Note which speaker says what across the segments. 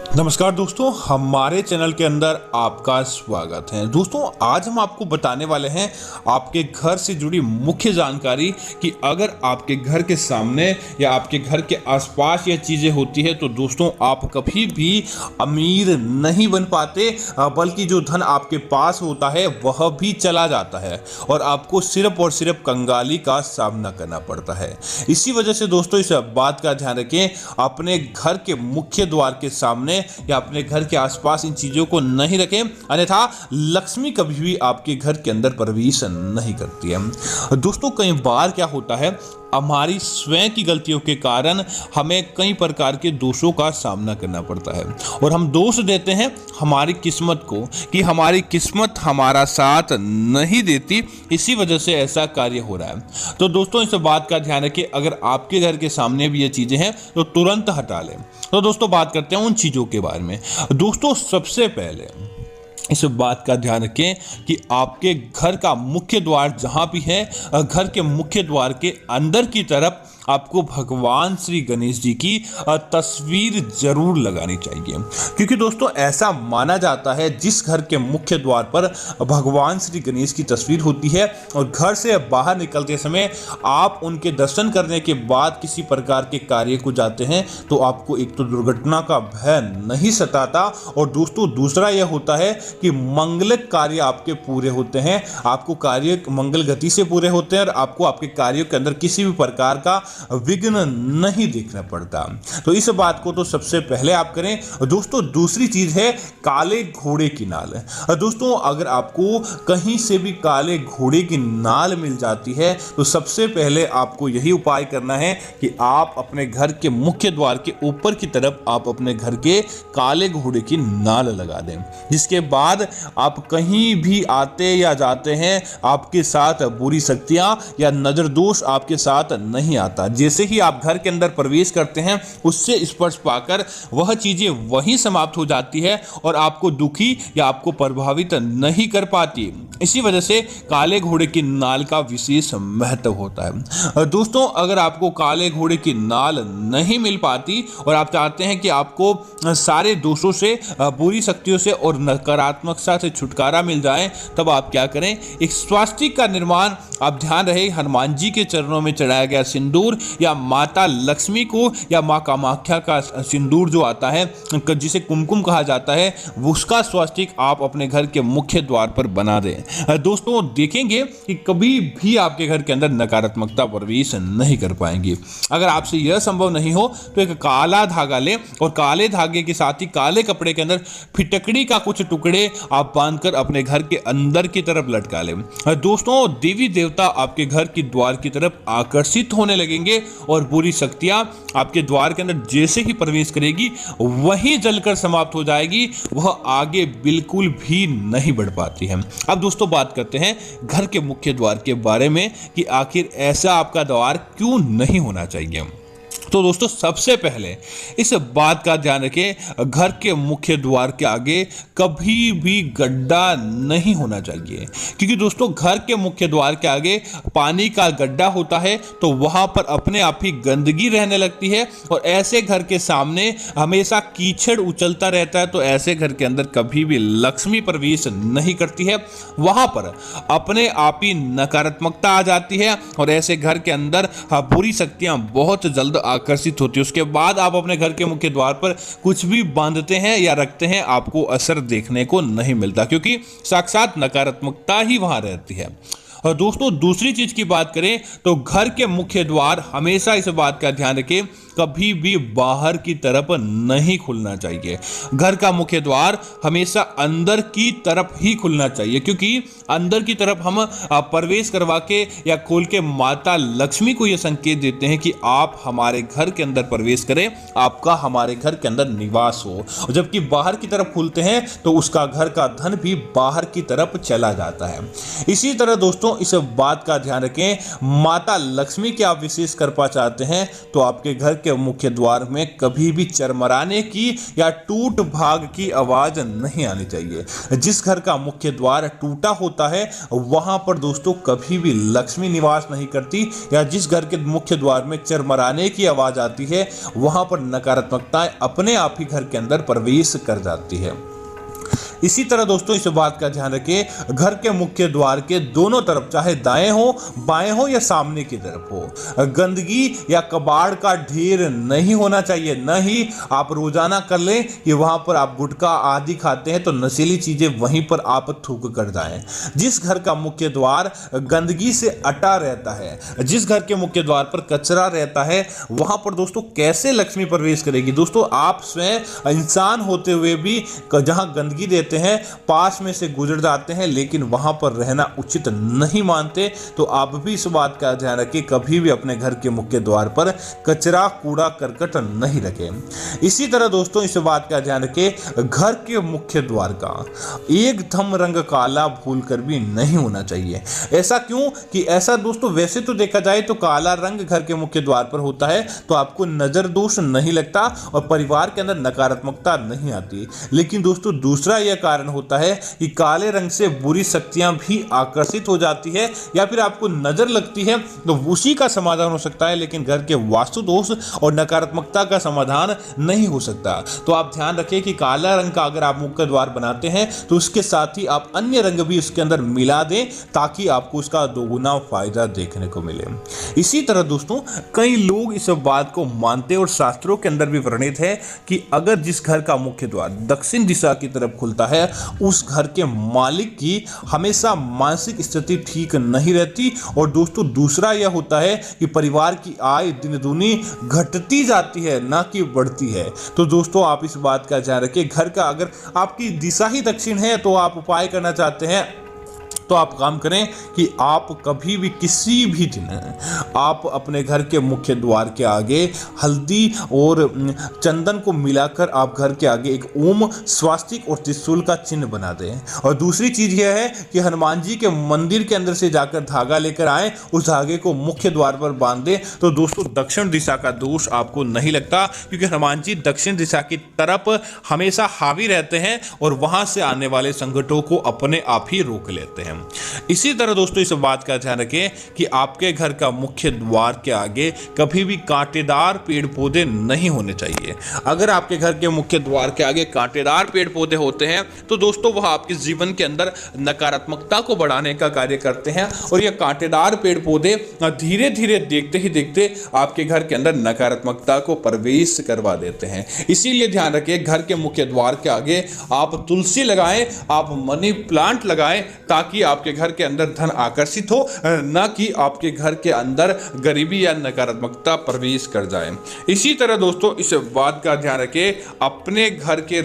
Speaker 1: नमस्कार दोस्तों, हमारे चैनल के अंदर आपका स्वागत है। दोस्तों, आज हम आपको बताने वाले हैं आपके घर से जुड़ी मुख्य जानकारी कि अगर आपके घर के सामने या आपके घर के आसपास ये चीज़ें होती है तो दोस्तों आप कभी भी अमीर नहीं बन पाते, बल्कि जो धन आपके पास होता है वह भी चला जाता है और आपको सिर्फ और सिर्फ कंगाली का सामना करना पड़ता है। इसी वजह से दोस्तों इस बात का ध्यान रखें, अपने घर के मुख्य द्वार के सामने या अपने घर के आसपास इन चीजों को नहीं रखें, अन्यथा लक्ष्मी कभी भी आपके घर के अंदर प्रवेश नहीं करती है। दोस्तों, कई बार क्या होता है, हमारी स्वयं की गलतियों के कारण हमें कई प्रकार के दोषों का सामना करना पड़ता है और हम दोष देते हैं हमारी किस्मत को कि हमारी किस्मत हमारा साथ नहीं देती, इसी वजह से ऐसा कार्य हो रहा है। तो दोस्तों, इस बात का ध्यान रखिए, अगर आपके घर के सामने भी ये चीज़ें हैं तो तुरंत हटा लें। तो दोस्तों, बात करते हैं उन चीज़ों के बारे में। दोस्तों, सबसे पहले इस बात का ध्यान रखें कि आपके घर का मुख्य द्वार जहां भी है, घर के मुख्य द्वार के अंदर की तरफ आपको भगवान श्री गणेश जी की तस्वीर जरूर लगानी चाहिए, क्योंकि दोस्तों ऐसा माना जाता है जिस घर के मुख्य द्वार पर भगवान श्री गणेश की तस्वीर होती है और घर से बाहर निकलते समय आप उनके दर्शन करने के बाद किसी प्रकार के कार्य को जाते हैं तो आपको एक तो दुर्घटना का भय नहीं सताता और दोस्तों दूसरा यह होता है कि मंगलिक कार्य आपके पूरे होते हैं, आपको कार्य मंगल गति से पूरे होते हैं और आपको आपके कार्यों के अंदर किसी भी प्रकार का विघ्न नहीं देखना पड़ता। तो इस बात को तो सबसे पहले आप करें। दोस्तों, दूसरी चीज है काले घोड़े की नाल। दोस्तों, अगर आपको कहीं से भी काले घोड़े की नाल मिल जाती है तो सबसे पहले आपको यही उपाय करना है कि आप अपने घर के मुख्य द्वार के ऊपर की तरफ आप अपने घर के काले घोड़े की नाल लगा दें, जिसके बाद आप कहीं भी आते या जाते हैं आपके साथ बुरी शक्तियां या नजर दोष आपके साथ नहीं आता। जैसे ही आप घर के अंदर प्रवेश करते हैं उससे स्पर्श पाकर वह चीजें वहीं समाप्त हो जाती है और आपको दुखी या आपको प्रभावित नहीं कर पाती। इसी वजह से काले घोड़े की नाल का विशेष महत्व होता है। दोस्तों, अगर आपको काले घोड़े की नाल नहीं मिल पाती और आप चाहते हैं कि आपको सारे दोषों से, बुरी शक्तियों से और नकारात्मकता से छुटकारा मिल जाए, तब आप क्या करें, एक स्वास्तिक का निर्माण, आप ध्यान रहे, हनुमान जी के चरणों में चढ़ाया गया सिंदूर या माता लक्ष्मी को या माँ कामाख्या का सिंदूर जो आता है जिसे कुमकुम कहा जाता है, उसका स्वास्तिक आप अपने घर के मुख्य द्वार पर बना दें। दोस्तों, देखेंगे कि कभी भी आपके घर के अंदर नकारात्मकता प्रवेश नहीं कर पाएंगी। अगर आपसे यह संभव नहीं हो तो एक काला धागा लें और काले धागे के साथ ही काले कपड़े के अंदर फिटकड़ी का कुछ टुकड़े आप बांधकर अपने घर के अंदर की तरफ लटका लें। दोस्तों, देवी देवता आपके घर की द्वार की तरफ आकर्षित होने लगेंगे और बुरी शक्तियां आपके द्वार के अंदर जैसे ही प्रवेश करेगी वहीं जलकर समाप्त हो जाएगी, वह आगे बिल्कुल भी नहीं बढ़ पाती है। अब दोस्तों, बात करते हैं घर के मुख्य द्वार के बारे में कि आखिर ऐसा आपका द्वार क्यों नहीं होना चाहिए। तो दोस्तों, सबसे पहले इस बात का ध्यान रखें, घर के मुख्य द्वार के आगे कभी भी गड्ढा नहीं होना चाहिए, क्योंकि दोस्तों घर के मुख्य द्वार के आगे पानी का गड्ढा होता है तो वहां पर अपने आप ही गंदगी रहने लगती है और ऐसे घर के सामने हमेशा कीचड़ उछलता रहता है, तो ऐसे घर के अंदर कभी भी लक्ष्मी प्रवेश नहीं करती है, वहां पर अपने आप ही नकारात्मकता आ जाती है और ऐसे घर के अंदर बुरी शक्तियां बहुत जल्द आकर्षित होती है। उसके बाद आप अपने घर के मुख्य द्वार पर कुछ भी बांधते हैं या रखते हैं, आपको असर देखने को नहीं मिलता, क्योंकि साक्षात नकारात्मकता ही वहां रहती है। और दोस्तों, दूसरी चीज की बात करें तो घर के मुख्य द्वार हमेशा इस बात का ध्यान रखें, कभी भी बाहर की तरफ नहीं खुलना चाहिए। घर का मुख्य द्वार हमेशा अंदर की तरफ ही खुलना चाहिए, क्योंकि अंदर की तरफ हम प्रवेश करवा के या खोल के माता लक्ष्मी को यह संकेत देते हैं कि आप हमारे घर के अंदर प्रवेश करें, आपका हमारे घर के अंदर निवास हो। जबकि बाहर की तरफ खुलते हैं तो उसका घर का धन भी बाहर की तरफ चला जाता है। इसी तरह दोस्तों, इस बात का ध्यान रखें, माता लक्ष्मी की आप विशेष कृपा चाहते हैं तो आपके घर के के मुख्य द्वार में कभी भी चरमराने की या टूट भाग की आवाज नहीं आनी चाहिए। जिस घर का मुख्य द्वार टूटा होता है वहां पर दोस्तों कभी भी लक्ष्मी निवास नहीं करती, या जिस घर के मुख्य द्वार में चरमराने की आवाज आती है वहां पर नकारात्मकताएं अपने आप ही घर के अंदर प्रवेश कर जाती है। इसी तरह दोस्तों इस बात का ध्यान रखें, घर के मुख्य द्वार के दोनों तरफ, चाहे दाएं हो, बाएं हो या सामने की तरफ हो, गंदगी या कबाड़ का ढेर नहीं होना चाहिए। न ही आप रोजाना कर लें कि वहां पर आप गुटखा आदि खाते हैं तो नशीली चीजें वहीं पर आप थूक कर जाएं। जिस घर का मुख्य द्वार गंदगी से अटा रहता है, जिस घर के मुख्य द्वार पर कचरा रहता है, वहां पर दोस्तों कैसे लक्ष्मी प्रवेश करेगी। दोस्तों आप स्वयं इंसान होते हुए भी जहां गंदगी देते हैं, पास में से गुजर जाते हैं, लेकिन वहां पर रहना उचित नहीं मानते, तो आप भी इस बात का ध्यान रखें, कभी भी अपने घर के मुख्य द्वार पर कचरा कूड़ा करकट नहीं रखें। इसी तरह दोस्तों इस बात का ध्यान रखें, घर के मुख्य द्वार का एकदम रंग काला भूलकर भी नहीं होना चाहिए। ऐसा क्यों कि ऐसा दोस्तों वैसे तो देखा जाए तो काला रंग घर के मुख्य द्वार पर होता है तो आपको नजर दोष नहीं लगता और परिवार के अंदर नकारात्मकता नहीं आती, लेकिन दोस्तों दूसरा यह कारण होता है कि काले रंग से बुरी शक्तियां भी आकर्षित हो जाती है या फिर आपको नजर लगती है, तो उसी का समाधान हो सकता है, लेकिन घर के वास्तु दोष और नकारात्मकता का समाधान नहीं हो सकता। तो आप ध्यान रखें कि काला रंग का अगर आप मुख्य द्वार बनाते हैं तो उसके साथ ही आप अन्य रंग भी उसके अंदर मिला दें ताकि आपको उसका दोगुना फायदा देखने को मिले। इसी तरह दोस्तों कई लोग इस बात को मानते हैं और शास्त्रों के अंदर भी वर्णित है कि अगर जिस घर का मुख्य द्वार दक्षिण दिशा की तरफ खुलता है उस घर के मालिक की हमेशा मानसिक स्थिति ठीक नहीं रहती, और दोस्तों दूसरा यह होता है कि परिवार की आय दिन दूनी घटती जाती है ना कि बढ़ती है। तो दोस्तों आप इस बात का ध्यान रखें, घर का अगर आपकी दिशा ही दक्षिण है तो आप उपाय करना चाहते हैं तो आप काम करें कि आप कभी भी किसी भी दिन आप अपने घर के मुख्य द्वार के आगे हल्दी और चंदन को मिलाकर आप घर के आगे एक ओम, स्वास्तिक और त्रिशूल का चिन्ह बना दें। और दूसरी चीज यह है कि हनुमान जी के मंदिर के अंदर से जाकर धागा लेकर आए, उस धागे को मुख्य द्वार पर बांध दें, तो दोस्तों दक्षिण दिशा का दोष आपको नहीं लगता, क्योंकि हनुमान जी दक्षिण दिशा की तरफ हमेशा हावी रहते हैं और वहां से आने वाले संकटों को अपने आप ही रोक लेते हैं। इसी तरह दोस्तों इस बात का ध्यान रखें कि आपके घर का मुख्य द्वार के आगे कभी भी कांटेदार पेड़ पौधे नहीं होने चाहिए। अगर आपके घर के मुख्य द्वार के आगे कांटेदार पेड़ पौधे होते हैं तो दोस्तों वह आपके जीवन के अंदर नकारात्मकता को बढ़ाने का कार्य करते हैं, और यह कांटेदार पेड़ पौधे धीरे धीरे देखते ही देखते आपके घर के अंदर नकारात्मकता को प्रवेश करवा देते हैं। इसीलिए ध्यान रखें, घर के मुख्य द्वार के आगे आप तुलसी लगाएं, आप मनी प्लांट लगाएं, ताकि आपके घर के अंदर धन आकर्षित हो, ना कि आपके घर के अंदर गरीबी या नकारात्मकता प्रवेश कर जाए। इसी तरह दोस्तों इस बात का ध्यान रखें, अपने घर के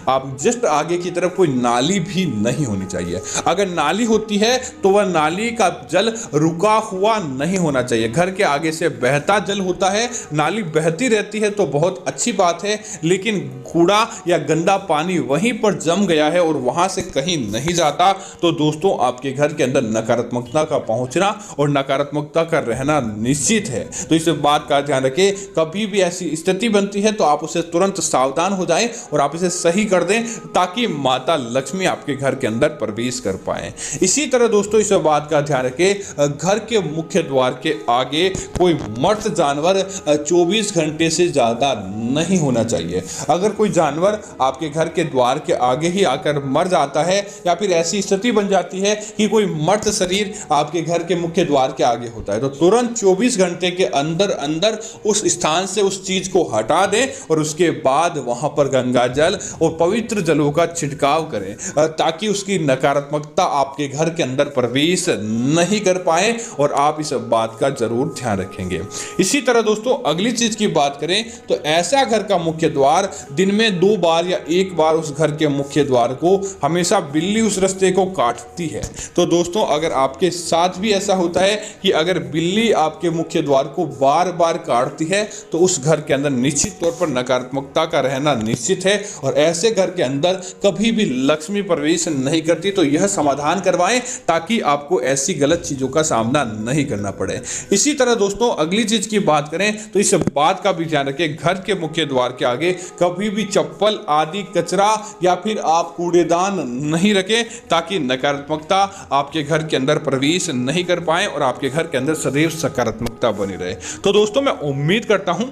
Speaker 1: आप जस्ट आगे की तरफ कोई नाली भी नहीं होनी चाहिए। अगर नाली होती है तो वह नाली का जल रुका हुआ नहीं होना चाहिए। घर के आगे से बहता जल होता है, नाली बहती रहती है तो बहुत अच्छी बात है, लेकिन कूड़ा या गंदा पानी वहीं पर जम गया है और वहां से कहीं नहीं जाता, तो दोस्तों आपके घर के अंदर नकारात्मकता का पहुंचना और नकारात्मकता का रहना निश्चित है। तो इस बात का ध्यान रखें, कभी भी ऐसी स्थिति बनती है तो आप उसे तुरंत सावधान हो जाएं और आप इसे सही कर दें, ताकि माता लक्ष्मी आपके घर के अंदर प्रवेश कर पाए। इसी तरह दोस्तों इस बात का ध्यान रखें, घर के मुख्य द्वार के आगे कोई मर्त जानवर 24 घंटे से ज्यादा नहीं होना चाहिए। अगर कोई जानवर आपके घर के द्वार के आगे ही आकर मर जाता है या फिर ऐसी स्थिति बन जाती है कि कोई मर्त शरीर आपके घर के मुख्य द्वार के आगे होता है, तो तुरंत 24 घंटे के अंदर अंदर उस स्थान से उस चीज को हटा दें और उसके बाद वहां पर गंगा जल और पवित्र जलों का छिड़काव करें, ताकि उसकी नकारात्मकता आपके घर के अंदर प्रवेश नहीं कर पाए, और आप इस बात का जरूर ध्यान रखेंगे। इसी तरह दोस्तों अगली चीज की बात करें तो ऐसा घर का मुख्य द्वार दिन में 2 बार या 1 बार उस घर के मुख्य द्वार को हमेशा बिल्ली उस रास्ते को काटती है। तो दोस्तों अगर आपके साथ भी ऐसा होता है कि अगर बिल्ली आपके मुख्य द्वार को बार बार काटती है तो उस घर के अंदर निश्चित तौर पर नकारात्मकता का रहना निश्चित है, और ऐसे घर के अंदर कभी भी लक्ष्मी प्रवेश नहीं करती। तो यह समाधान करवाएं ताकि आपको ऐसी गलत चीजों का सामना नहीं करना पड़े। इसी तरह दोस्तों अगली चीज की बात करें तो इस बात का भी ध्यान रखें, घर के मुख्य द्वार के आगे कभी भी चप्पल आदि कचरा या फिर आप कूड़ेदान नहीं रखें, ताकि नकारात्मकता आपके घर के अंदर प्रवेश नहीं कर पाए और आपके घर के अंदर सदैव सकारात्मकता बनी रहे। तो दोस्तों, मैं उम्मीद करता हूं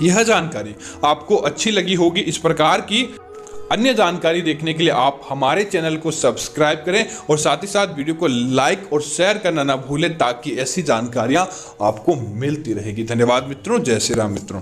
Speaker 1: यह जानकारी आपको अच्छी लगी होगी। इस प्रकार की अन्य जानकारी देखने के लिए आप हमारे चैनल को सब्सक्राइब करें और साथ ही साथ वीडियो को लाइक और शेयर करना ना भूलें, ताकि ऐसी जानकारियां आपको मिलती रहेगी। धन्यवाद मित्रों। जय श्री राम मित्रों।